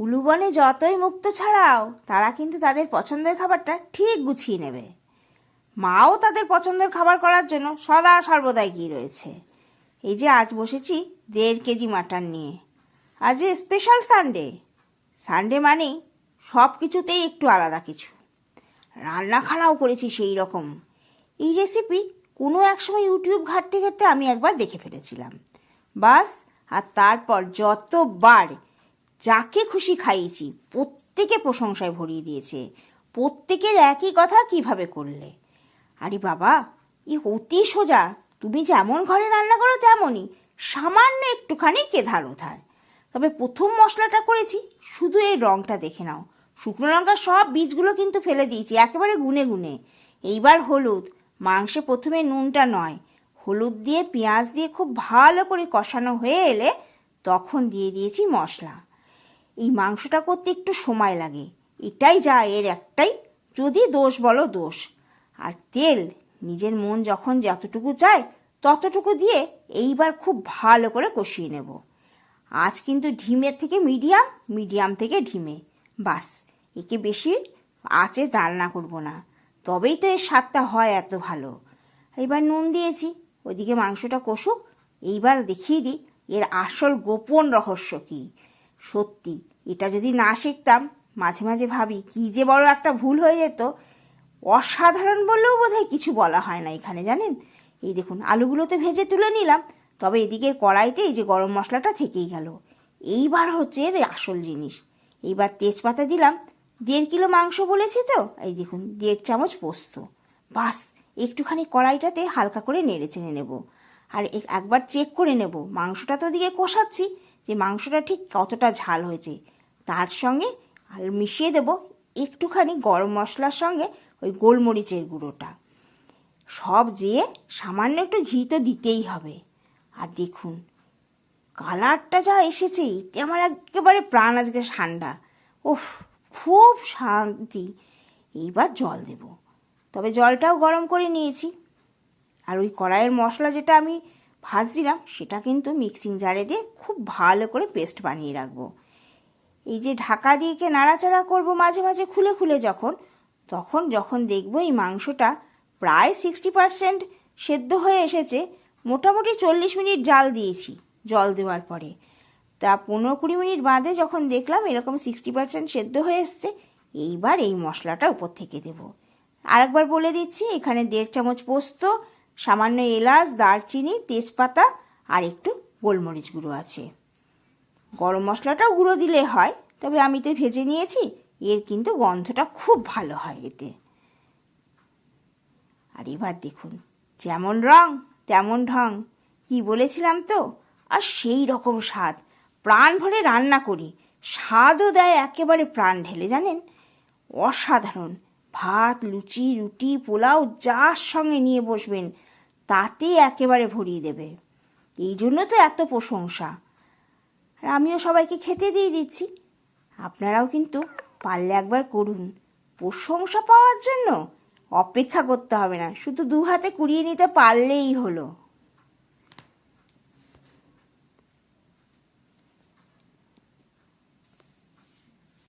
উলুবনে যতই মুক্ত ছাড়াও, তারা কিন্তু তাদের পছন্দের খাবারটা ঠিক গুছিয়ে নেবে। মাও তাদের পছন্দের খাবার করার জন্য সদা সর্বদা এগিয়ে রয়েছে। এই যে আজ বসেছি 1.5 কেজি মাটন নিয়ে। আজ স্পেশাল সানডে। সানডে মানেই সব কিছুতেই একটু আলাদা কিছু। রান্নাখানাও করেছি সেই রকম। এই রেসিপি কোনো এক সময় ইউটিউব ঘাঁটতে ঘাঁটতে আমি একবার দেখে ফেলেছিলাম। বাস, আর তারপর যতবার যাকে খুশি খাইয়েছি প্রত্যেকে প্রশংসায় ভরিয়ে দিয়েছে। প্রত্যেকের একই কথা, কিভাবে করলে। আরে বাবা, এ অতি সোজা। তুমি যেমন ঘরে রান্না করো তেমনই, সামান্য একটুখানি কেধার ওধার। তবে প্রথম মশলাটা করেছি, শুধু এই রঙটা দেখে নাও। শুকনো লঙ্কার সব বীজগুলো কিন্তু ফেলে দিয়েছি একেবারে গুনে গুনে। এইবার হলুদ। মাংসে প্রথমে নুনটা নয়, হলুদ দিয়ে পেঁয়াজ দিয়ে খুব ভালো করে কষানো হয়ে এলে তখন দিয়ে দিয়েছি মশলা। এই মাংসটা করতে একটু সময় লাগে, এটাই যা এর একটাই যদি দোষ বলো দোষ। আর তেল নিজের মন যখন যতটুকু চায় ততটুকু দিয়ে এইবার খুব ভালো করে কষিয়ে নেব। আজ কিন্তু ঢিমের থেকে মিডিয়াম, মিডিয়াম থেকে ঢিমে। বাস, একে বেশি আঁচে রান্না করব না, তবেই তো এর স্বাদটা হয় এত ভালো। এবার নুন দিয়েছি, ওইদিকে মাংসটা কষুক। এইবার দেখিয়ে দিই এর আসল গোপন রহস্য কী। সত্যি এটা যদি না শিখতাম, মাঝে মাঝে ভাবি কী যে বড় একটা ভুল হয়ে যেত। অসাধারণ বললেও বোধহয় কিছু বলা হয় না এখানে, জানেন। এই দেখুন, আলুগুলো তো ভেজে তুলে নিলাম, তবে এদিকের কড়াইতে এই যে গরম মশলাটা থেকেই গেল। এইবার হচ্ছে এর আসল জিনিস। এইবার তেজপাতা দিলাম। 1.5 কিলো মাংস বলেছি তো, এই দেখুন 1.5 চামচ পোস্ত। বাস, একটুখানি কড়াইটাতে হালকা করে নেড়ে চেড়ে নেব। আর একবার চেক করে নেব মাংসটা তো ওদিকে কষাচ্ছি, যে মাংসটা ঠিক কতটা ঝাল হয়েছে। তার সঙ্গে আর মিশিয়ে দেব একটুখানি গরম মশলার সঙ্গে ওই গোলমরিচের গুঁড়োটা। সব দিয়ে সামান্য একটু ঘি তো দিতেই হবে। আর দেখুন কালারটা যা এসেছে, এতে আমার একেবারে প্রাণ আজকে ঠান্ডা। ওহ, খুব শান্তি। এইবার জল দেব, তবে জলটাও গরম করে নিয়েছি। আর ওই কড়াইয়ের মশলা যেটা আমি ভাজছিলাম সেটা কিন্তু মিক্সিং জারে দিয়ে খুব ভালো করে পেস্ট বানিয়ে রাখবো। এই যে ঢাকা দিয়ে নাড়াচাড়া করবো মাঝে মাঝে খুলে খুলে, যখন দেখবো এই মাংসটা প্রায় 60% সেদ্ধ হয়ে এসেছে। মোটামুটি 40 মিনিট জাল দিয়েছি জল দেওয়ার পরে। তা 15-20 মিনিট বাদে যখন দেখলাম এরকম 60% সেদ্ধ হয়ে এসছে, এইবার এই মশলাটা উপর থেকে দেব। আরেকবার বলে দিচ্ছি, এখানে 1.5 চামচ পোস্ত, সামান্য এলাচ, দারচিনি, তেজপাতা আর একটু গোলমরিচ গুঁড়ো আছে। গরম মশলাটাও গুঁড়ো দিলে হয়, তবে আমি তো ভেজে নিয়েছি, এর কিন্তু গন্ধটা খুব ভালো হয় এতে। আর এবার দেখুন, যেমন রং তেমন ঢং, কি বলেছিলাম তো। আর সেই রকম স্বাদ। প্রাণ ভরে রান্না করি, স্বাদও দেয় একেবারে প্রাণ ঢেলে, জানেন। অসাধারণ। ভাত, লুচি, রুটি, পোলাও যার সঙ্গে নিয়ে বসবেন তাতেই একেবারে ভরিয়ে দেবে। এই জন্য তো এত প্রশংসা। আর আমিও সবাইকে খেতে দিয়ে দিচ্ছি। আপনারাও কিন্তু পারলে একবার করুন। প্রশংসা পাওয়ার জন্য অপেক্ষা করতে হবে না, শুধু 2 হাতে কুড়িয়ে নিতে পারলেই হলো।